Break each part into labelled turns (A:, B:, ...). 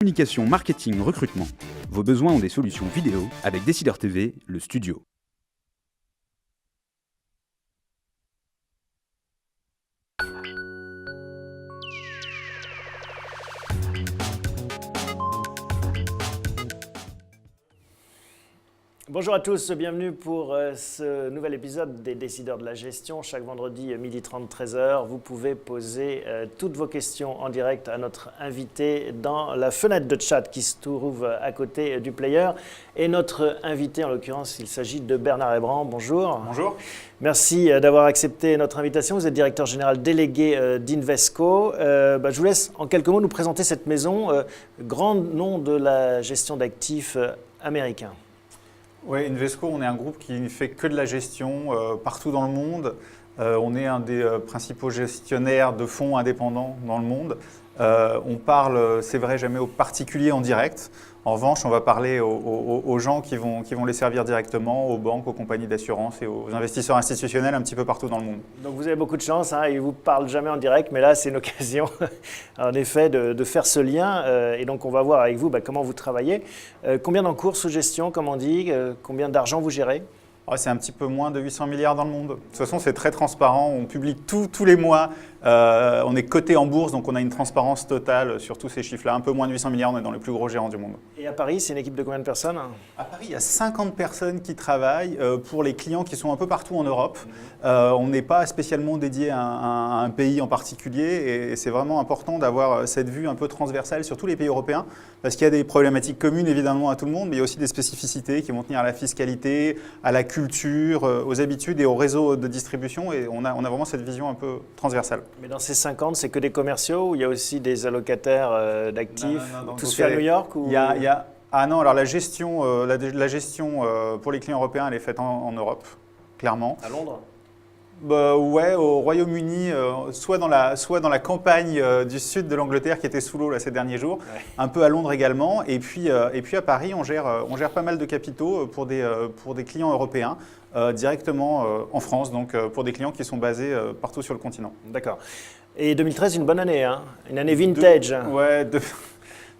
A: Communication, marketing, recrutement. Vos besoins ont des solutions vidéo avec Décideur TV, le studio.
B: Bonjour à tous, bienvenue pour ce nouvel épisode des Décideurs de la gestion. Chaque vendredi, 12h30, 13h, vous pouvez poser toutes vos questions en direct à notre invité dans la fenêtre de chat qui se trouve à côté du player. Et notre invité, en l'occurrence, il s'agit de Bernard Hébrand. Bonjour.
C: Bonjour.
B: Merci d'avoir accepté notre invitation. Vous êtes directeur général délégué d'Invesco. Je vous laisse en quelques mots nous présenter cette maison, grand nom de la gestion d'actifs américain.
C: Oui, Invesco, on est un groupe qui ne fait que de la gestion partout dans le monde. On est un des principaux gestionnaires de fonds indépendants dans le monde. On parle, c'est vrai, jamais aux particuliers en direct. En revanche, on va parler aux gens qui vont les servir directement, aux banques, aux compagnies d'assurance et aux investisseurs institutionnels un petit peu partout dans le monde.
B: Donc vous avez beaucoup de chance, hein, ils ne vous parlent jamais en direct, mais là c'est une occasion en effet de faire ce lien. Et donc on va voir avec vous comment vous travaillez. Combien d'encours sous gestion, comme on dit, combien d'argent vous gérez ?
C: C'est un petit peu moins de 800 milliards dans le monde. De toute façon, c'est très transparent. On publie tous les mois. On est coté en bourse, donc on a une transparence totale sur tous ces chiffres-là. Un peu moins de 800 milliards, on est dans les plus gros gérants du monde.
B: Et à Paris, c'est une équipe de combien de personnes ?
C: À Paris, il y a 50 personnes qui travaillent pour les clients qui sont un peu partout en Europe. On n'est pas spécialement dédié à un pays en particulier et c'est vraiment important d'avoir cette vue un peu transversale sur tous les pays européens parce qu'il y a des problématiques communes évidemment à tout le monde, mais il y a aussi des spécificités qui vont tenir à la fiscalité, à la culture, aux habitudes et au réseau de distribution et on a vraiment cette vision un peu transversale.
B: Mais dans ces 50, c'est que des commerciaux ou il y a aussi des allocataires d'actifs, tous faits à New York ou...
C: Ah non, alors la gestion pour les clients européens, elle est faite en Europe, clairement.
B: À Londres ?
C: Ouais, au Royaume-Uni, soit dans la campagne du sud de l'Angleterre qui était sous l'eau là, ces derniers jours, ouais. Un peu à Londres également, et puis à Paris, on gère pas mal de capitaux pour des clients européens directement en France, donc pour des clients qui sont basés partout sur le continent.
B: D'accord. Et 2013, une bonne année, hein ? Une année vintage.
C: Ouais.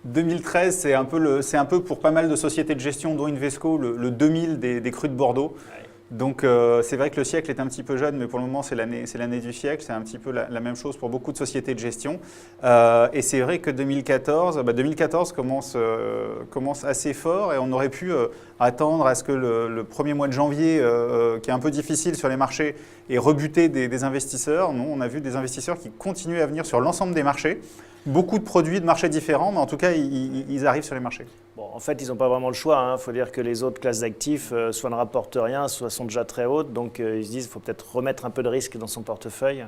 C: 2013, c'est un peu pour pas mal de sociétés de gestion, dont Invesco, le 2000 des crus de Bordeaux. Ouais. Donc c'est vrai que le siècle est un petit peu jeune, mais pour le moment c'est l'année du siècle. C'est un petit peu la même chose pour beaucoup de sociétés de gestion. Et c'est vrai que 2014 commence assez fort et on aurait pu attendre à ce que le premier mois de janvier, qui est un peu difficile sur les marchés, ait rebuté des investisseurs. Non, on a vu des investisseurs qui continuent à venir sur l'ensemble des marchés. Beaucoup de produits de marchés différents, mais en tout cas, ils arrivent sur les marchés.
B: Bon, en fait, ils n'ont pas vraiment le choix. Il faut dire que les autres classes d'actifs soit ne rapportent rien, soit sont déjà très hautes. Donc, ils se disent qu'il faut peut-être remettre un peu de risque dans son portefeuille.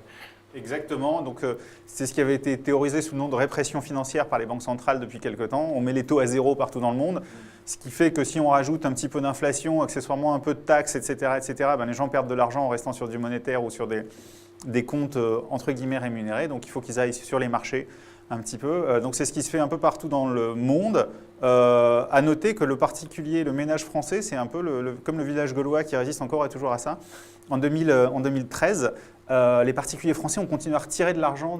C: Exactement. Donc, c'est ce qui avait été théorisé sous le nom de répression financière par les banques centrales depuis quelque temps. On met les taux à zéro partout dans le monde, ce qui fait que si on rajoute un petit peu d'inflation, accessoirement un peu de taxes, etc., les gens perdent de l'argent en restant sur du monétaire ou sur des comptes entre guillemets rémunérés. Donc, il faut qu'ils aillent sur les marchés. Un petit peu. Donc c'est ce qui se fait un peu partout dans le monde. À noter que le particulier, le ménage français, c'est un peu comme le village gaulois qui résiste encore et toujours à ça. En 2013, les particuliers français ont continué à retirer de l'argent,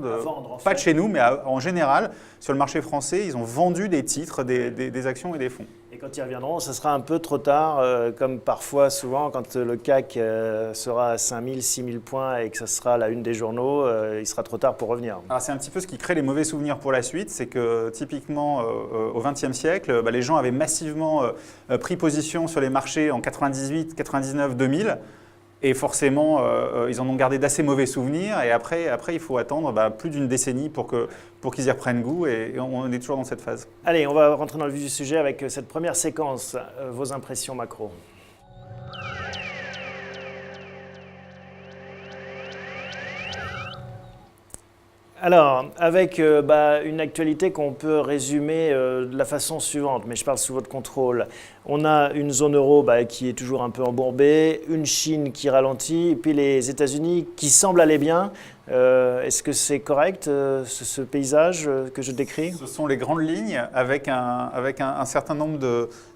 C: pas de chez nous, mais en général, sur le marché français, ils ont vendu des titres, des actions et des fonds.
B: Et quand ils reviendront, ça sera un peu trop tard, comme parfois, souvent, quand le CAC sera à 5000, 6000 points et que ça sera la une des journaux, il sera trop tard pour revenir.
C: Alors c'est un petit peu ce qui crée les mauvais souvenirs pour la suite, c'est que typiquement au XXe siècle, les gens avaient massivement pris position sur les marchés en 98, 99, 2000. Et forcément, ils en ont gardé d'assez mauvais souvenirs. Et après il faut attendre plus d'une décennie pour qu'ils y reprennent goût. Et on est toujours dans cette phase.
B: Allez, on va rentrer dans le vif du sujet avec cette première séquence. Vos impressions macro. Alors, avec une actualité qu'on peut résumer de la façon suivante, mais je parle sous votre contrôle. On a une zone euro qui est toujours un peu embourbée, une Chine qui ralentit, et puis les États-Unis qui semblent aller bien. Est-ce que c'est correct, ce paysage que je décris ?
C: Ce sont les grandes lignes avec un certain nombre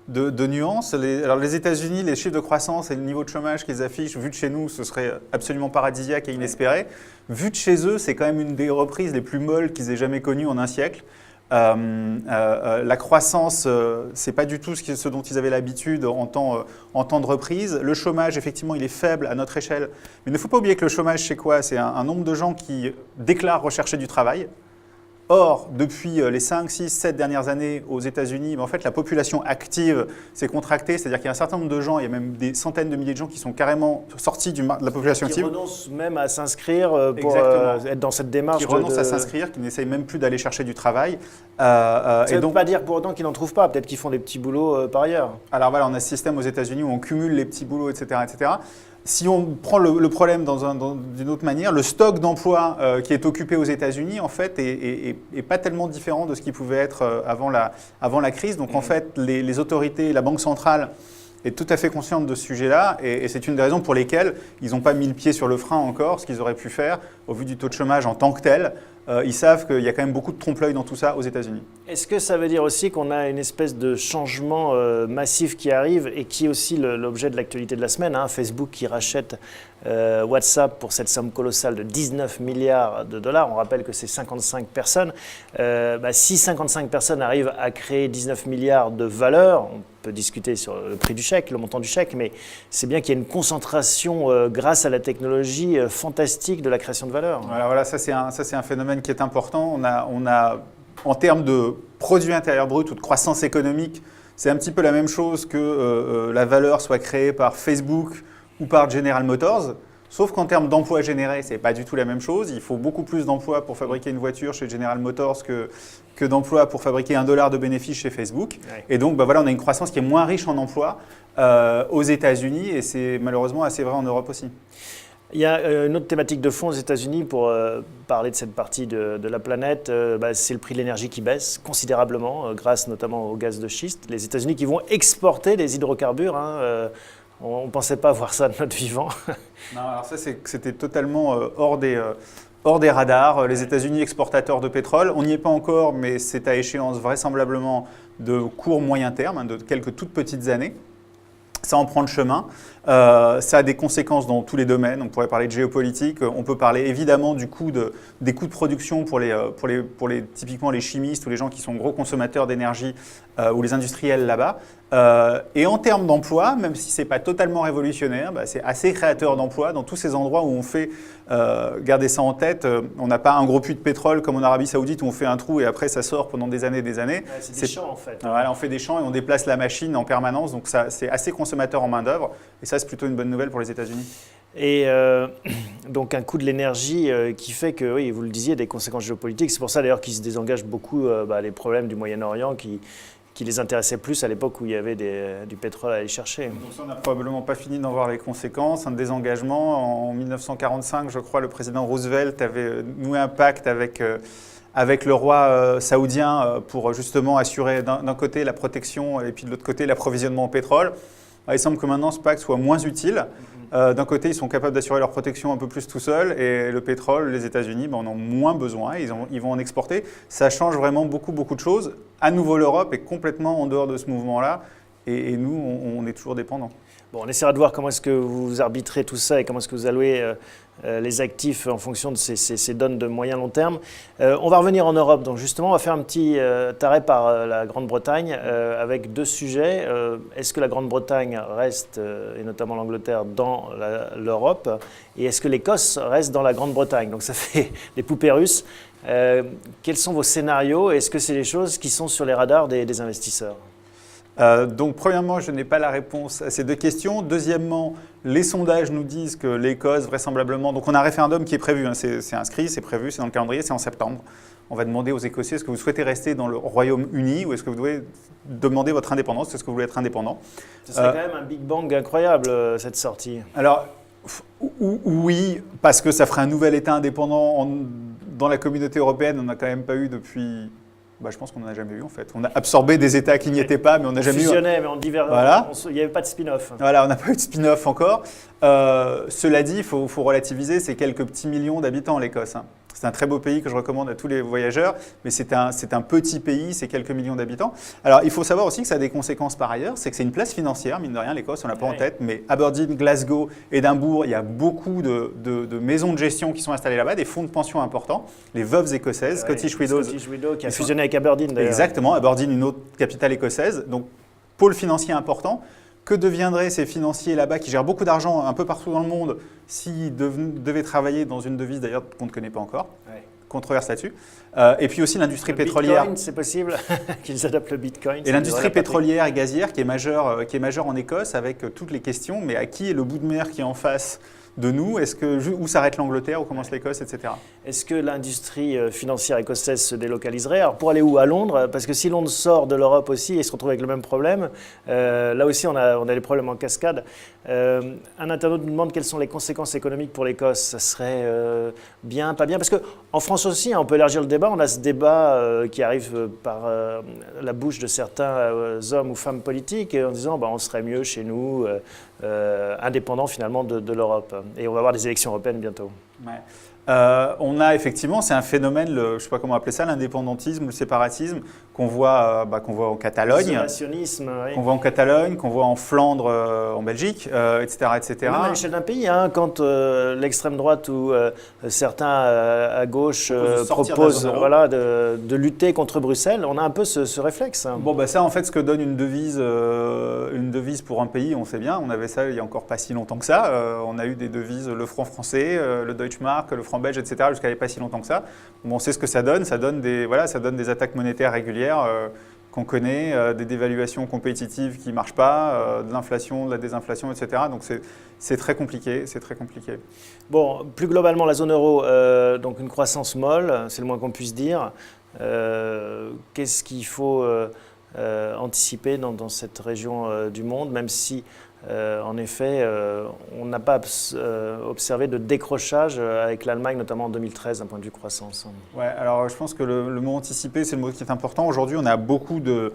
C: de nuances. Alors les États-Unis, les chiffres de croissance et le niveau de chômage qu'ils affichent, vu de chez nous, ce serait absolument paradisiaque et inespéré. Vu de chez eux, c'est quand même une des reprises les plus molles qu'ils aient jamais connues en un siècle. La croissance, c'est pas du tout ce dont ils avaient l'habitude en temps de reprise. Le chômage, effectivement, il est faible à notre échelle. Mais il ne faut pas oublier que le chômage, c'est quoi? C'est un nombre de gens qui déclarent rechercher du travail. Or, depuis les 5, 6, 7 dernières années aux États-Unis, en fait, la population active s'est contractée, c'est-à-dire qu'il y a un certain nombre de gens, il y a même des centaines de milliers de gens qui sont carrément sortis de la population active.
B: Qui renoncent même à s'inscrire pour être dans cette démarche.
C: Qui renoncent à s'inscrire, qui n'essayent même plus d'aller chercher du travail.
B: Ça ne veut pas dire pour autant qu'ils n'en trouvent pas, peut-être qu'ils font des petits boulots par ailleurs.
C: Alors voilà, on a ce système aux États-Unis où on cumule les petits boulots, etc. etc. Si on prend le problème d'une autre manière, le stock d'emplois qui est occupé aux États-Unis, en fait, est pas tellement différent de ce qui pouvait être avant la crise. Donc, en fait, les autorités, la Banque centrale est tout à fait consciente de ce sujet-là et c'est une des raisons pour lesquelles ils n'ont pas mis le pied sur le frein encore, ce qu'ils auraient pu faire au vu du taux de chômage en tant que tel. Ils savent qu'il y a quand même beaucoup de trompe-l'œil dans tout ça aux États-Unis.
B: Est-ce que ça veut dire aussi qu'on a une espèce de changement massif qui arrive et qui est aussi l'objet de l'actualité de la semaine, hein, Facebook qui rachète WhatsApp pour cette somme colossale de 19 milliards de dollars. On rappelle que c'est 55 personnes. Si 55 personnes arrivent à créer 19 milliards de valeur, on peut discuter sur le prix du chèque, le montant du chèque, mais c'est bien qu'il y ait une concentration grâce à la technologie fantastique de la création de valeur.
C: Voilà, ça c'est un phénomène qui est important. On a en termes de produit intérieur brut ou de croissance économique, c'est un petit peu la même chose que la valeur soit créée par Facebook ou par General Motors. Sauf qu'en termes d'emplois générés, ce n'est pas du tout la même chose. Il faut beaucoup plus d'emplois pour fabriquer une voiture chez General Motors que d'emplois pour fabriquer $1 de bénéfice chez Facebook. Ouais. Et donc, on a une croissance qui est moins riche en emplois aux États-Unis et c'est malheureusement assez vrai en Europe aussi.
B: Il y a une autre thématique de fond aux États-Unis pour parler de cette partie de la planète, c'est le prix de l'énergie qui baisse considérablement, grâce notamment au gaz de schiste. Les États-Unis qui vont exporter des hydrocarbures, on ne pensait pas voir ça de notre vivant.
C: Non, alors ça c'était totalement hors des radars. Les États-Unis exportateurs de pétrole, on n'y est pas encore, mais c'est à échéance vraisemblablement de court moyen terme, de quelques toutes petites années. Ça en prend le chemin. Ça a des conséquences dans tous les domaines. On pourrait parler de géopolitique. On peut parler évidemment des coûts de production pour typiquement les chimistes ou les gens qui sont gros consommateurs d'énergie ou les industriels là-bas. Et en termes d'emploi, même si ce n'est pas totalement révolutionnaire, c'est assez créateur d'emplois dans tous ces endroits où on fait, gardez ça en tête, on n'a pas un gros puits de pétrole comme en Arabie Saoudite où on fait un trou et après ça sort pendant des années et des années.
B: Ouais, c'est des champs en fait.
C: Voilà, on fait des champs et on déplace la machine en permanence, donc c'est assez consommateur en main-d'œuvre et ça c'est plutôt une bonne nouvelle pour les États-Unis.
B: Et donc un coût de l'énergie qui fait que, oui, vous le disiez, des conséquences géopolitiques. C'est pour ça d'ailleurs qu'ils se désengagent beaucoup les problèmes du Moyen-Orient qui les intéressaient plus à l'époque où il y avait du pétrole à aller chercher.
C: Donc ça, on n'a probablement pas fini d'en voir les conséquences. Un désengagement. En 1945, je crois, le président Roosevelt avait noué un pacte avec le roi saoudien pour justement assurer d'un côté la protection et puis de l'autre côté l'approvisionnement en pétrole. Il semble que maintenant ce pacte soit moins utile. D'un côté, ils sont capables d'assurer leur protection un peu plus tout seuls et le pétrole, les États-Unis, en ont moins besoin, ils vont en exporter. Ça change vraiment beaucoup de choses. À nouveau, l'Europe est complètement en dehors de ce mouvement-là et nous, on est toujours dépendants.
B: Bon, on essaiera de voir comment est-ce que vous arbitrez tout ça et comment est-ce que vous allouez les actifs en fonction de ces donnes de moyen-long terme. On va revenir en Europe, donc justement, on va faire un petit arrêt par la Grande-Bretagne avec deux sujets. Est-ce que la Grande-Bretagne reste, et notamment l'Angleterre, dans l'Europe? Et est-ce que l'Écosse reste dans la Grande-Bretagne? Donc ça fait les poupées russes. Quels sont vos scénarios? Est-ce que c'est les choses qui sont sur les radars des investisseurs?
C: Donc, premièrement, je n'ai pas la réponse à ces deux questions. Deuxièmement, les sondages nous disent que l'Écosse, vraisemblablement… Donc, on a un référendum qui est prévu, c'est inscrit, c'est prévu, c'est dans le calendrier, c'est en septembre. On va demander aux Écossais, est-ce que vous souhaitez rester dans le Royaume-Uni ou est-ce que vous devez demander votre indépendance? Est-ce que vous voulez être indépendant?
B: Ce serait quand même un Big Bang incroyable, cette sortie.
C: Alors, oui, parce que ça ferait un nouvel État indépendant dans la communauté européenne. On n'a quand même pas eu depuis… je pense qu'on n'en a jamais eu en fait. On a absorbé des États qui n'y étaient pas, mais on n'a jamais eu…
B: Fusionnait, mais on divergeait. Voilà. Il n'y avait pas de spin-off.
C: Voilà, on n'a pas eu de spin-off encore. Cela dit, il faut relativiser, c'est quelques petits millions d'habitants l'Écosse. C'est un très beau pays que je recommande à tous les voyageurs, mais c'est un petit pays, c'est quelques millions d'habitants. Alors, il faut savoir aussi que ça a des conséquences par ailleurs, c'est que c'est une place financière, mine de rien, l'Écosse, on ne l'a pas en tête, mais Aberdeen, Glasgow, Édimbourg, il y a beaucoup de maisons de gestion qui sont installées là-bas, des fonds de pension importants, les veuves écossaises, Scottish Widows.
B: Scottish Widows qui a fusionné avec Aberdeen d'ailleurs.
C: Exactement, Aberdeen, une autre capitale écossaise, donc pôle financier important. Que deviendraient ces financiers là-bas qui gèrent beaucoup d'argent un peu partout dans le monde s'ils devaient travailler dans une devise d'ailleurs qu'on ne connaît pas encore? Controverse là-dessus. Et puis aussi l'industrie pétrolière.
B: Bitcoin, c'est possible qu'ils adoptent le Bitcoin.
C: Et l'industrie pétrolière et gazière qui est majeure en Écosse avec toutes les questions, mais à qui est le bout de mer qui est en face de nous? Où s'arrête l'Angleterre, où commence l'Écosse, etc.
B: Est-ce que l'industrie financière écossaise se délocaliserait? Alors pour aller où? À Londres? Parce que si Londres sort de l'Europe aussi et se retrouve avec le même problème, là aussi on a des problèmes en cascade. Un internaute nous demande quelles sont les conséquences économiques pour l'Écosse. Ça serait bien, pas bien? Parce qu'en France aussi, on peut élargir le débat. On a ce débat qui arrive par la bouche de certains hommes ou femmes politiques en disant on serait mieux chez nous, indépendant finalement de l'Europe. Et on va avoir des élections européennes bientôt.
C: Ouais. On a effectivement, c'est un phénomène, je ne sais pas comment appeler ça, l'indépendantisme, le séparatisme, qu'on voit en Catalogne,
B: l'isolationnisme, oui.
C: qu'on voit en Catalogne, qu'on voit en Flandre, en Belgique, etc., etc.
B: Même à l'échelle d'un pays, quand l'extrême droite ou certains à gauche proposent de lutter contre Bruxelles, on a un peu ce réflexe.
C: Bon, ça en fait, ce que donne une devise pour un pays, on sait bien, on avait ça il n'y a encore pas si longtemps que ça, on a eu des devises, le franc français, le Deutschmark, le franc belge, etc., jusqu'à il n'y a pas si longtemps que ça. Bon, on sait ce que ça donne des attaques monétaires régulières qu'on connaît, des dévaluations compétitives qui ne marchent pas, de l'inflation, de la désinflation, etc. Donc c'est très compliqué,
B: Bon, plus globalement, la zone euro, donc une croissance molle, c'est le moins qu'on puisse dire. Qu'est-ce qu'il faut anticiper dans cette région du monde, même si en effet, on n'a pas observé de décrochage avec l'Allemagne, notamment en 2013, d'un point de vue croissance.
C: Ouais, alors je pense que le mot anticiper, c'est le mot qui est important. Aujourd'hui, on a beaucoup de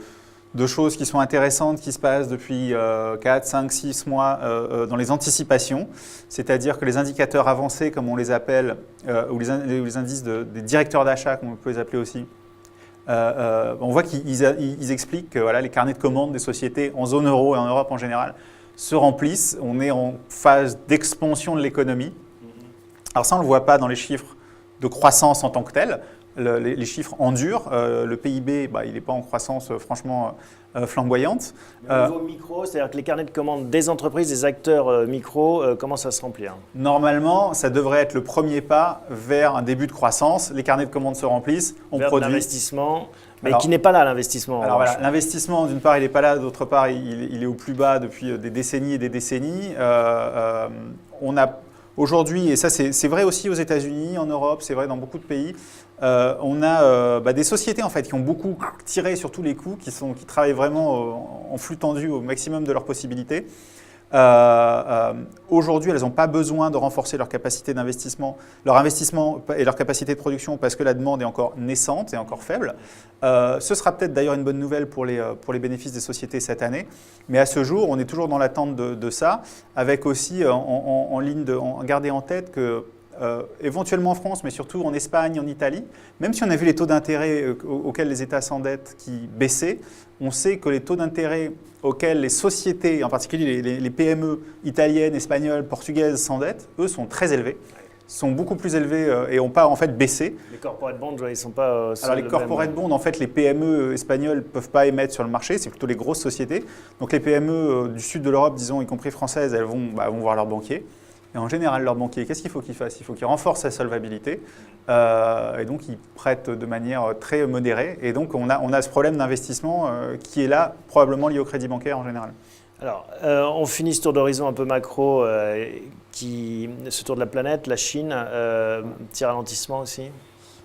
C: choses qui sont intéressantes qui se passent depuis 4, 5, 6 mois dans les anticipations. C'est-à-dire que les indicateurs avancés, comme on les appelle, ou les indices des directeurs d'achat, comme on peut les appeler aussi, on voit qu'ils expliquent que les carnets de commandes des sociétés en zone euro et en Europe en général se remplissent. On est en phase d'expansion de l'économie. Alors ça, on ne le voit pas dans les chiffres de croissance en tant que tel. Les chiffres endurent. Le PIB, il n'est pas en croissance franchement flamboyante.
B: Au niveau micro, c'est-à-dire que les carnets de commandes des entreprises, des acteurs micro commencent à se remplir.
C: Normalement, ça devrait être le premier pas vers un début de croissance. Les carnets de commandes se remplissent, on
B: vers
C: produit.
B: L'investissement, mais qui n'est pas là, l'investissement.
C: Alors voilà, l'investissement, d'une part, il n'est pas là, d'autre part, il est au plus bas depuis des décennies et des décennies. On a aujourd'hui, et ça c'est vrai aussi aux États-Unis, en Europe, c'est vrai dans beaucoup de pays, on a des sociétés en fait qui ont beaucoup tiré sur tous les coups, qui travaillent vraiment en flux tendu au maximum de leurs possibilités. Aujourd'hui, elles n'ont pas besoin de renforcer leur capacité d'investissement, leur investissement et leur capacité de production parce que la demande est encore naissante et encore faible. Ce sera peut-être d'ailleurs une bonne nouvelle pour les bénéfices des sociétés cette année. Mais à ce jour, on est toujours dans l'attente de ça, avec aussi en garder en tête que éventuellement en France, mais surtout en Espagne, en Italie, même si on a vu les taux d'intérêt auxquels les États s'endettent qui baissaient, on sait que les taux d'intérêt auxquels les sociétés, en particulier les PME italiennes, espagnoles, portugaises s'endettent, eux sont très élevés, sont beaucoup plus élevés et n'ont pas en fait baissé.
B: Les corporate bonds, ils ne sont pas
C: Alors les corporate bonds, en fait, les PME espagnoles ne peuvent pas émettre sur le marché, c'est plutôt les grosses sociétés. Donc les PME du sud de l'Europe, disons, y compris françaises, elles vont voir leur banquier. Et en général, leur banquier, qu'est-ce qu'il faut qu'il fasse? Il faut qu'il renforce sa solvabilité et donc il prête de manière très modérée. Et donc on a ce problème d'investissement qui est là, probablement lié au crédit bancaire en général.
B: Alors, on finit ce tour d'horizon un peu macro, ce tour de la planète, la Chine, petit ralentissement aussi.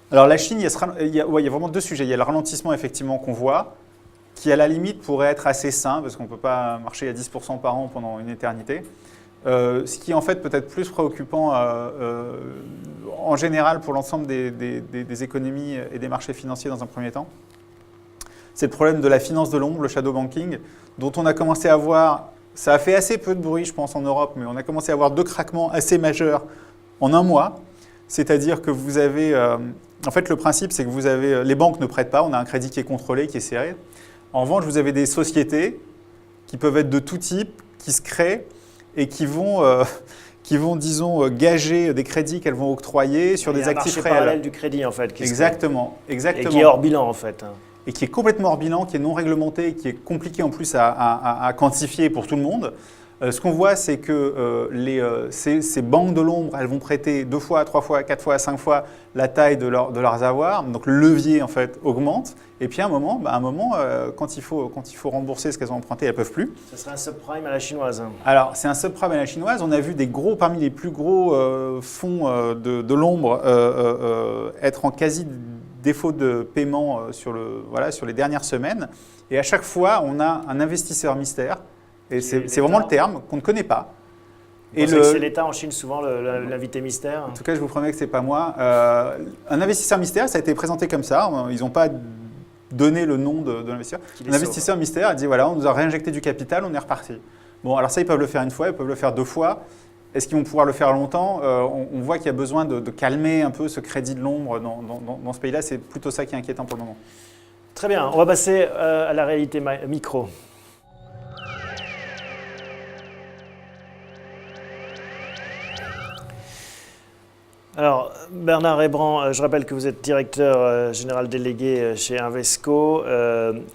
C: Alors la Chine, il y a vraiment deux sujets. Il y a le ralentissement effectivement qu'on voit, qui à la limite pourrait être assez sain, parce qu'on ne peut pas marcher à 10% par an pendant une éternité. Ce qui est en fait peut-être plus préoccupant en général pour l'ensemble des économies et des marchés financiers dans un premier temps, c'est le problème de la finance de l'ombre, le shadow banking, dont on a commencé à voir, ça a fait assez peu de bruit je pense en Europe, mais on a commencé à avoir 2 craquements assez majeurs en un mois. C'est-à-dire que vous avez… en fait, le principe, c'est que vous avez… Les banques ne prêtent pas, on a un crédit qui est contrôlé, qui est serré. En revanche, vous avez des sociétés qui peuvent être de tout type, qui se créent et qui vont, disons, gager des crédits qu'elles vont octroyer sur des actifs réels.
B: Il y a un marché parallèle du crédit, en fait.
C: Exactement.
B: Et qui est hors bilan, en fait.
C: Et qui est complètement hors bilan, qui est non réglementé, et qui est compliqué en plus à quantifier pour tout le monde. Ce qu'on voit, c'est que ces banques de l'ombre, elles vont prêter 2 fois, 3 fois, 4 fois, 5 fois la taille de leurs avoirs. Donc le levier en fait augmente. Et puis à un moment, quand il faut rembourser ce qu'elles ont emprunté, elles ne peuvent plus.
B: Ce serait un subprime à la chinoise.
C: Alors c'est un subprime à la chinoise. On a vu parmi les plus gros fonds de l'ombre être en quasi défaut de paiement sur les dernières semaines. Et à chaque fois, on a un investisseur mystère. Et c'est vraiment le terme qu'on ne connaît pas.
B: C'est l'État en Chine souvent l'invité mystère.
C: En tout cas, je vous promets que ce n'est pas moi. Un investisseur mystère, ça a été présenté comme ça. Ils n'ont pas donné le nom de l'investisseur. Un investisseur mystère a dit voilà, on nous a réinjecté du capital, on est reparti. Bon, alors ça, ils peuvent le faire 1 fois, ils peuvent le faire 2 fois. Est-ce qu'ils vont pouvoir le faire longtemps? On voit qu'il y a besoin de calmer un peu ce crédit de l'ombre dans ce pays-là. C'est plutôt ça qui est inquiétant pour le moment.
B: Très bien, on va passer à la réalité micro. Alors, Bernard Hébrand, je rappelle que vous êtes directeur général délégué chez Invesco.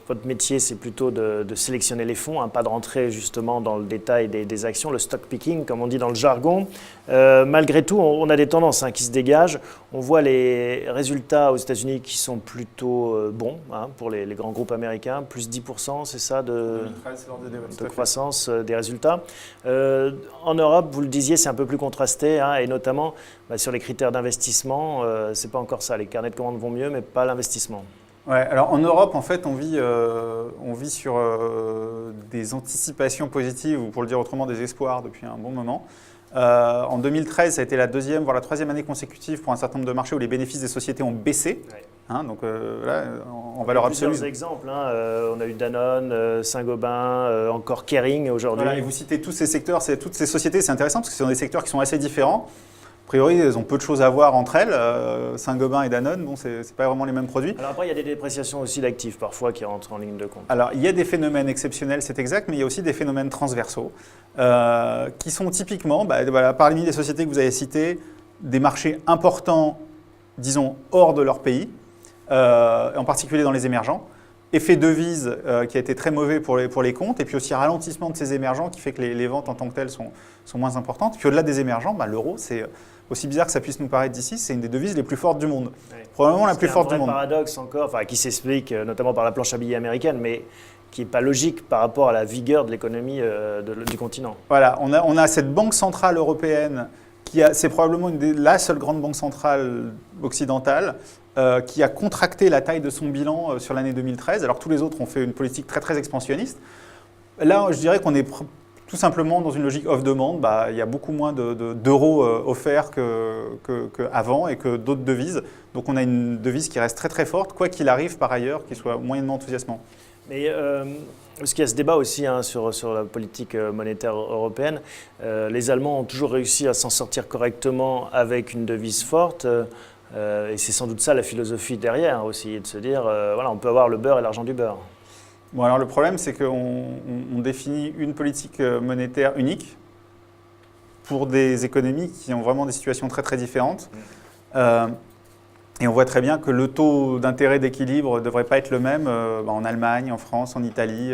B: Votre métier, c'est plutôt de sélectionner les fonds, pas de rentrer justement dans le détail des actions, le stock picking, comme on dit dans le jargon. Malgré tout, on a des tendances qui se dégagent. On voit les résultats aux États-Unis qui sont plutôt bons pour les grands groupes américains, plus 10%, c'est ça, de croissance des résultats. En Europe, vous le disiez, c'est un peu plus contrasté, et notamment sur les critères d'investissement, c'est pas encore ça. Les carnets de commandes vont mieux, mais pas l'investissement.
C: Ouais, alors en Europe, en fait, on vit sur des anticipations positives, ou pour le dire autrement, des espoirs depuis un bon moment. En 2013, ça a été la 2e, voire la 3e année consécutive pour un certain nombre de marchés où les bénéfices des sociétés ont baissé. Ouais. Donc là, en valeur absolue.
B: Plusieurs exemples. On a eu Danone, Saint-Gobain, encore Kering aujourd'hui.
C: Voilà, et vous citez tous ces secteurs, toutes ces sociétés, c'est intéressant parce que ce sont des secteurs qui sont assez différents. A priori, elles ont peu de choses à voir entre elles. Saint-Gobain et Danone, bon, c'est pas vraiment les mêmes produits.
B: Alors après, il y a des dépréciations aussi d'actifs parfois qui rentrent en ligne de compte.
C: Alors, il y a des phénomènes exceptionnels, c'est exact, mais il y a aussi des phénomènes transversaux qui sont typiquement, parmi les sociétés que vous avez citées, des marchés importants, disons, hors de leur pays, en particulier dans les émergents. Effet devise qui a été très mauvais pour les comptes, et puis aussi ralentissement de ces émergents qui fait que les ventes en tant que telles sont moins importantes. Puis au-delà des émergents, l'euro, c'est aussi bizarre que ça puisse nous paraître d'ici, c'est une des devises les plus fortes du monde.
B: Oui.
C: Probablement la plus forte du monde.
B: C'est un paradoxe encore, qui s'explique notamment par la planche à billets américaine, mais qui n'est pas logique par rapport à la vigueur de l'économie du continent.
C: Voilà, on a cette banque centrale européenne, c'est probablement la seule grande banque centrale occidentale, qui a contracté la taille de son bilan sur l'année 2013, alors que tous les autres ont fait une politique très très expansionniste. Là, je dirais qu'on est tout simplement dans une logique off-demand. Il y a beaucoup moins d'euros offerts qu'avant et que d'autres devises. Donc on a une devise qui reste très très forte, quoi qu'il arrive par ailleurs, qui soit moyennement enthousiasmant.
B: Mais parce qu'il y a ce débat aussi sur la politique monétaire européenne, les Allemands ont toujours réussi à s'en sortir correctement avec une devise forte. Et c'est sans doute ça la philosophie derrière aussi, de se dire, on peut avoir le beurre et l'argent du beurre.
C: Bon, alors le problème, c'est qu'on définit une politique monétaire unique pour des économies qui ont vraiment des situations très très différentes. Et on voit très bien que le taux d'intérêt d'équilibre ne devrait pas être le même en Allemagne, en France, en Italie,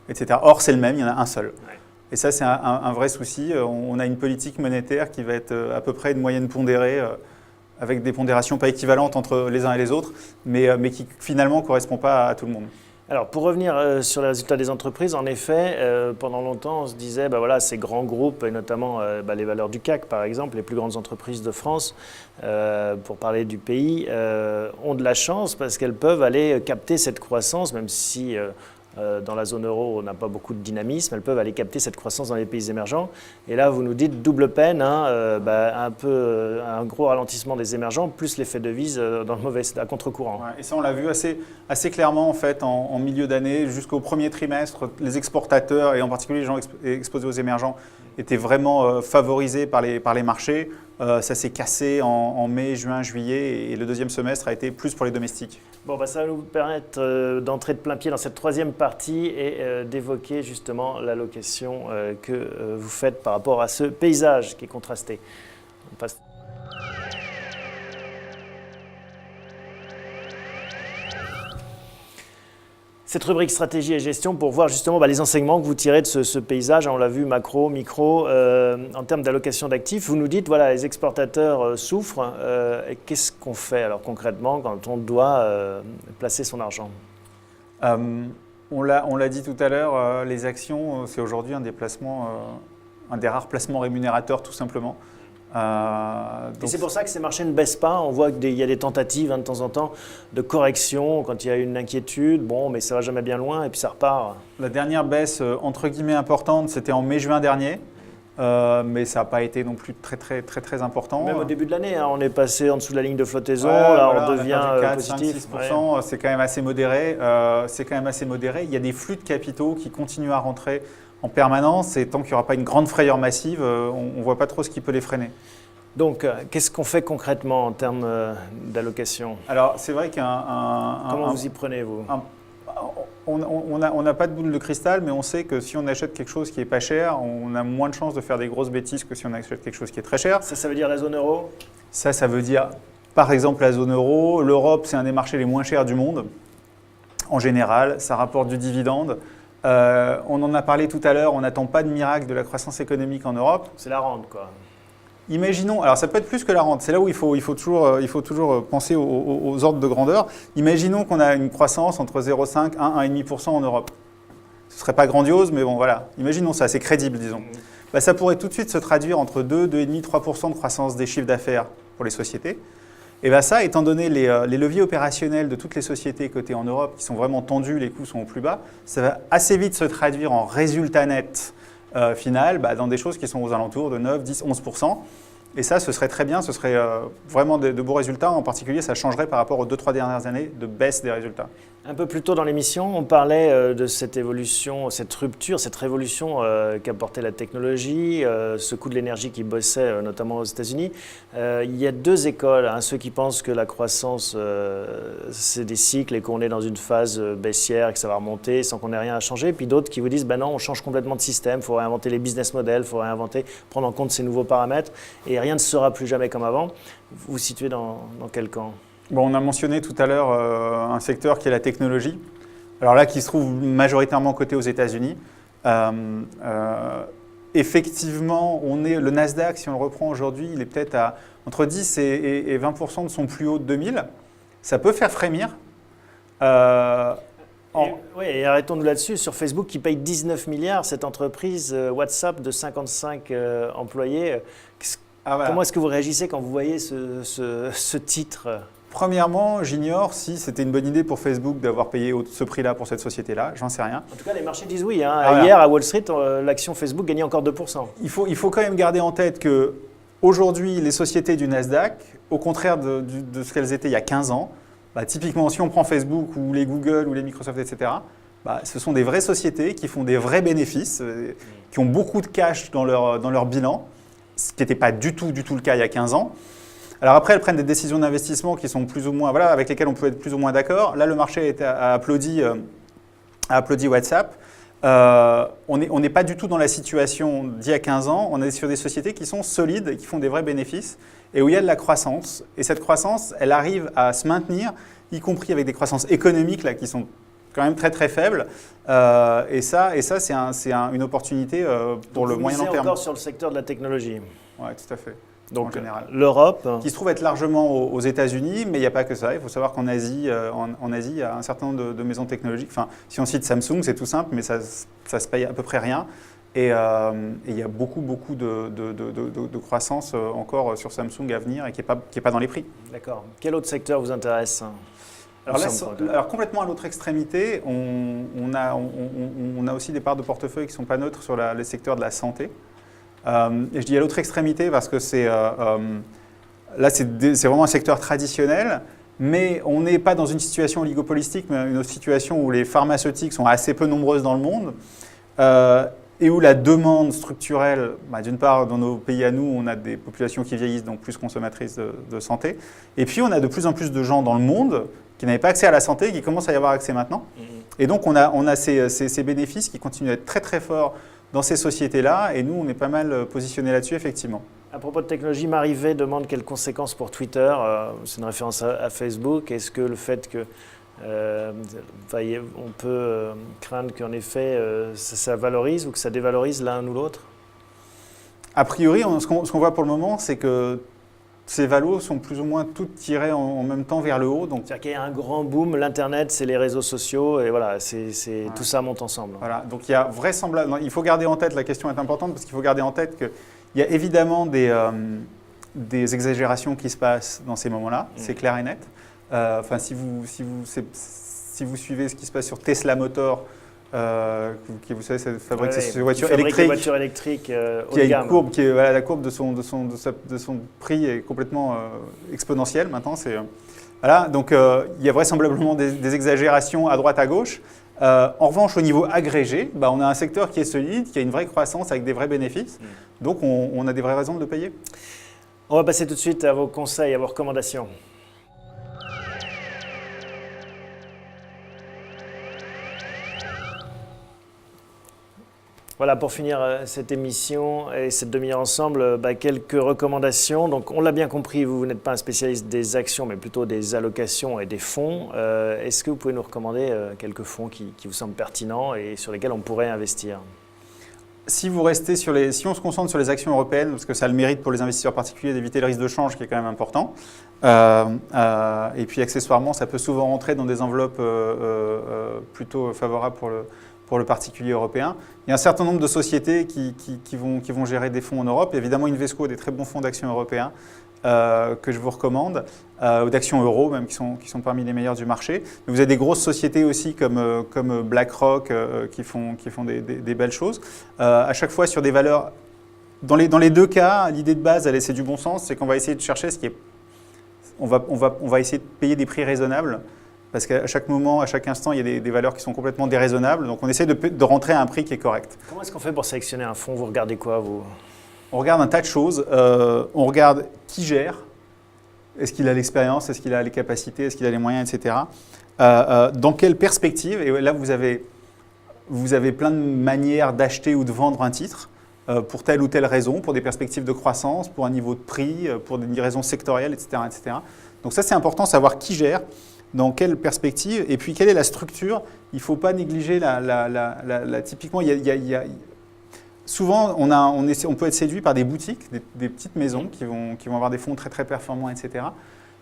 C: etc. Or, c'est le même, il y en a un seul. Ouais. Et ça, c'est un vrai souci. On a une politique monétaire qui va être à peu près une moyenne pondérée, avec des pondérations pas équivalentes entre les uns et les autres, mais qui finalement ne correspond pas à tout le monde.
B: Alors, pour revenir sur les résultats des entreprises, en effet, pendant longtemps, on se disait, ces grands groupes, et notamment les valeurs du CAC, par exemple, les plus grandes entreprises de France, pour parler du pays, ont de la chance parce qu'elles peuvent aller capter cette croissance, même si dans la zone euro, on n'a pas beaucoup de dynamisme, elles peuvent aller capter cette croissance dans les pays émergents. Et là, vous nous dites double peine, un gros ralentissement des émergents, plus l'effet devise dans le mauvais, à contre-courant.
C: Ouais, et ça, on l'a vu assez clairement en fait en milieu d'année, jusqu'au premier trimestre, les exportateurs et en particulier les gens exposés aux émergents était vraiment favorisé par les marchés. Ça s'est cassé en mai, juin, juillet et le deuxième semestre a été plus pour les domestiques.
B: Bon, bah, ça va nous permettre d'entrer de plein pied dans cette troisième partie et d'évoquer justement l'allocation que vous faites par rapport à ce paysage qui est contrasté. On passe. Cette rubrique stratégie et gestion pour voir justement les enseignements que vous tirez de ce paysage. On l'a vu macro, micro, en termes d'allocation d'actifs. Vous nous dites, voilà, les exportateurs souffrent. Et qu'est-ce qu'on fait alors concrètement quand on doit placer son argent?
C: On l'a dit tout à l'heure, les actions, c'est aujourd'hui un des rares placements rémunérateurs tout simplement.
B: Et c'est pour ça que ces marchés ne baissent pas. On voit qu'il y a des tentatives de temps en temps de correction quand il y a une inquiétude. Bon, mais ça va jamais bien loin et puis ça repart.
C: La dernière baisse entre guillemets importante, c'était en mai-juin dernier. Mais ça n'a pas été non plus très important.
B: Même au début de l'année, on est passé en dessous de la ligne de flottaison,
C: voilà,
B: on devient
C: 4,
B: positif.
C: 5, 6%, c'est quand même assez modéré. Il y a des flux de capitaux qui continuent à rentrer en permanence et tant qu'il n'y aura pas une grande frayeur massive, on ne voit pas trop ce qui peut les freiner.
B: Donc, qu'est-ce qu'on fait concrètement en termes d'allocation?
C: Alors, c'est vrai
B: Comment vous y prenez, vous?
C: On n'a pas de boule de cristal, mais on sait que si on achète quelque chose qui n'est pas cher, on a moins de chances de faire des grosses bêtises que si on achète quelque chose qui est très cher.
B: Ça veut dire la zone euro?
C: Ça veut dire, par exemple, la zone euro. L'Europe, c'est un des marchés les moins chers du monde. En général, ça rapporte du dividende. On en a parlé tout à l'heure, on n'attend pas de miracle de la croissance économique en Europe.
B: C'est la rente, quoi.
C: Imaginons, alors ça peut être plus que la rente, c'est là où il faut toujours penser aux ordres de grandeur. Imaginons qu'on a une croissance entre 0,5 et 1,5% en Europe. Ce ne serait pas grandiose, mais bon voilà, imaginons ça, c'est crédible disons. Ça pourrait tout de suite se traduire entre 2, 2,5, 3% de croissance des chiffres d'affaires pour les sociétés. Et ça, étant donné les leviers opérationnels de toutes les sociétés cotées en Europe qui sont vraiment tendus, les coûts sont au plus bas, ça va assez vite se traduire en résultat net final dans des choses qui sont aux alentours de 9, 10, 11%. Et ça, ce serait très bien, ce serait vraiment de beaux résultats. En particulier, ça changerait par rapport aux 2-3 dernières années de baisse des résultats.
B: Un peu plus tôt dans l'émission, on parlait de cette évolution, cette rupture, cette révolution qu'apportait la technologie, ce coût de l'énergie qui bossait notamment aux États-Unis. Il y a deux écoles, ceux qui pensent que la croissance, c'est des cycles et qu'on est dans une phase baissière et que ça va remonter sans qu'on ait rien à changer. Puis d'autres qui vous disent, non, on change complètement de système, il faut réinventer les business models, il faut réinventer, prendre en compte ces nouveaux paramètres et rien ne sera plus jamais comme avant. Vous vous situez dans quel camp ?
C: Bon, on a mentionné tout à l'heure un secteur qui est la technologie. Alors là, qui se trouve majoritairement coté aux États-Unis. Effectivement, le Nasdaq, si on le reprend aujourd'hui, il est peut-être à entre 10 et 20% de son plus haut de 2000. Ça peut faire frémir.
B: Oui, et arrêtons-nous là-dessus. Sur Facebook, qui paye 19 milliards, cette entreprise WhatsApp de 55 employés. Voilà. Comment est-ce que vous réagissez quand vous voyez ce titre ?
C: Premièrement, j'ignore si c'était une bonne idée pour Facebook d'avoir payé ce prix-là pour cette société-là. J'en sais rien.
B: En tout cas, les marchés disent oui. Hier, à Wall Street, l'action Facebook gagnait encore 2%.
C: Il faut quand même garder en tête qu'aujourd'hui, les sociétés du Nasdaq, au contraire de ce qu'elles étaient il y a 15 ans, typiquement, si on prend Facebook ou les Google ou les Microsoft, etc., ce sont des vraies sociétés qui font des vrais bénéfices, qui ont beaucoup de cash dans leur bilan, ce qui n'était pas du tout le cas il y a 15 ans. Alors après, elles prennent des décisions d'investissement qui sont plus ou moins, avec lesquelles on peut être plus ou moins d'accord. Là, le marché a applaudi WhatsApp. On n'est pas du tout dans la situation d'il y a 15 ans. On est sur des sociétés qui sont solides et qui font des vrais bénéfices et où il y a de la croissance. Et cette croissance, elle arrive à se maintenir, y compris avec des croissances économiques qui sont quand même très faibles. Et ça c'est une opportunité pour le moyen long terme.
B: Encore sur le secteur de la technologie.
C: Oui, tout à fait.
B: Donc,
C: en général.
B: L'Europe.
C: Qui se trouve être largement aux États-Unis, mais il n'y a pas que ça. Il faut savoir qu'en Asie, il y a un certain nombre de maisons technologiques. Enfin, si on cite Samsung, c'est tout simple, mais ça se paye à peu près rien. Et il y a beaucoup de croissance encore sur Samsung à venir et qui n'est pas dans les prix.
B: D'accord. Quel autre secteur vous intéresse ?
C: Alors complètement à l'autre extrémité, on a aussi des parts de portefeuille qui ne sont pas neutres sur le secteur de la santé. Et je dis à l'autre extrémité parce que c'est vraiment un secteur traditionnel, mais on n'est pas dans une situation oligopolistique, mais une situation où les pharmaceutiques sont assez peu nombreuses dans le monde. et où la demande structurelle, d'une part, dans nos pays à nous, on a des populations qui vieillissent, donc plus consommatrices de santé. Et puis, on a de plus en plus de gens dans le monde qui n'avaient pas accès à la santé, qui commencent à y avoir accès maintenant. Et donc, on a ces bénéfices qui continuent à être très, très forts dans ces sociétés-là. Et nous, on est pas mal positionnés là-dessus, effectivement.
B: À propos de technologie, Marivé demande quelles conséquences pour Twitter. C'est une référence à Facebook. Est-ce que le fait que on peut craindre qu'en effet ça valorise ou que ça dévalorise l'un ou l'autre?
C: A priori, ce qu'on voit pour le moment, c'est que ces valos sont plus ou moins toutes tirées en même temps vers le haut.
B: C'est-à-dire qu'il y a un grand boom, l'Internet, c'est les réseaux sociaux, et voilà, tout ça monte ensemble.
C: Voilà, donc il y a vraisemblablement, il faut garder en tête, la question est importante parce qu'il faut garder en tête qu'il y a évidemment des exagérations qui se passent dans ces moments-là, c'est clair et net. Si vous suivez ce qui se passe sur Tesla Motors, qui vous savez, ça fabrique ces voitures électriques.
B: Des voitures électriques haut de gamme.
C: Une courbe qui est, la courbe de son prix est complètement exponentielle maintenant. Donc il y a vraisemblablement des exagérations à droite à gauche. En revanche, au niveau agrégé, on a un secteur qui est solide, qui a une vraie croissance avec des vrais bénéfices. Donc on a des vraies raisons de le payer.
B: On va passer tout de suite à vos conseils, à vos recommandations. Voilà, pour finir cette émission et cette demi-heure ensemble, quelques recommandations. Donc, on l'a bien compris, vous n'êtes pas un spécialiste des actions, mais plutôt des allocations et des fonds. Est-ce que vous pouvez nous recommander quelques fonds qui vous semblent pertinents et sur lesquels on pourrait investir?
C: Si on se concentre sur les actions européennes, parce que ça a le mérite pour les investisseurs particuliers d'éviter le risque de change qui est quand même important, et puis accessoirement, ça peut souvent rentrer dans des enveloppes plutôt favorables pour le particulier européen. Il y a un certain nombre de sociétés qui vont gérer des fonds en Europe. Évidemment, Invesco a des très bons fonds d'actions européens que je vous recommande, ou d'actions euro même, qui sont parmi les meilleurs du marché. Mais vous avez des grosses sociétés aussi comme BlackRock qui font des belles choses. À chaque fois sur des valeurs, dans les deux cas, l'idée de base, c'est du bon sens, c'est qu'on va essayer de chercher on va essayer de payer des prix raisonnables. Parce qu'à chaque moment, à chaque instant, il y a des valeurs qui sont complètement déraisonnables. Donc on essaie de rentrer à un prix qui est correct.
B: Comment est-ce qu'on fait pour sélectionner un fonds? Vous regardez quoi, vous?
C: On regarde un tas de choses. On regarde qui gère. Est-ce qu'il a l'expérience? Est-ce qu'il a les capacités? Est-ce qu'il a les moyens, etc. Dans quelle perspective? Et là, vous avez plein de manières d'acheter ou de vendre un titre pour telle ou telle raison, pour des perspectives de croissance, pour un niveau de prix, pour des raisons sectorielles, etc. etc. Donc ça, c'est important, savoir qui gère. Dans quelle perspective, et puis quelle est la structure. Il ne faut pas négliger typiquement, souvent on peut être séduit par des boutiques, des petites maisons qui vont avoir des fonds très très performants, etc.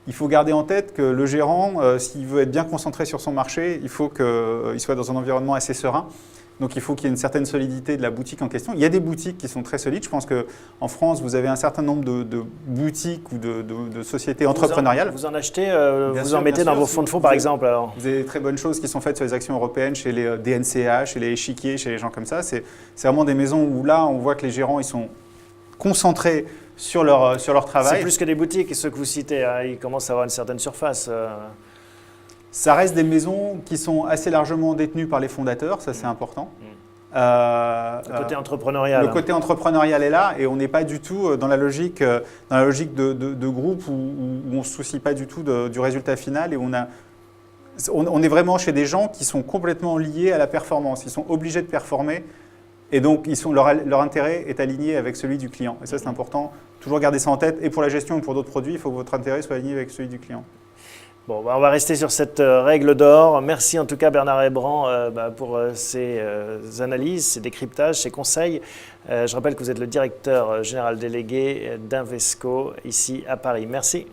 C: Il faut garder en tête que le gérant, s'il veut être bien concentré sur son marché, il faut qu'il soit dans un environnement assez serein. Donc il faut qu'il y ait une certaine solidité de la boutique en question. Il y a des boutiques qui sont très solides. Je pense qu'en France, vous avez un certain nombre de boutiques ou de sociétés entrepreneuriales.
B: Vous en achetez, vous en mettez dans vos fonds de fonds par exemple alors.
C: Vous avez des très bonnes choses qui sont faites sur les actions européennes, chez les DNCA, chez les échiquiers, chez les gens comme ça. C'est vraiment des maisons où là, on voit que les gérants ils sont concentrés sur leur travail.
B: C'est plus que des boutiques, ceux que vous citez. Ils commencent à avoir une certaine surface.
C: Ça reste des maisons qui sont assez largement détenues par les fondateurs, ça c'est important.
B: Le côté entrepreneurial.
C: Le côté entrepreneurial est là et on n'est pas du tout dans la logique de groupe où on ne se soucie pas du tout du résultat final et on est vraiment chez des gens qui sont complètement liés à la performance. Ils sont obligés de performer et donc leur intérêt est aligné avec celui du client. Et ça c'est important, toujours garder ça en tête et pour la gestion ou pour d'autres produits, il faut que votre intérêt soit aligné avec celui du client.
B: Bon, on va rester sur cette règle d'or. Merci en tout cas Bernard Hébrand pour ces analyses, ces décryptages, ces conseils. Je rappelle que vous êtes le directeur général délégué d'Invesco ici à Paris. Merci.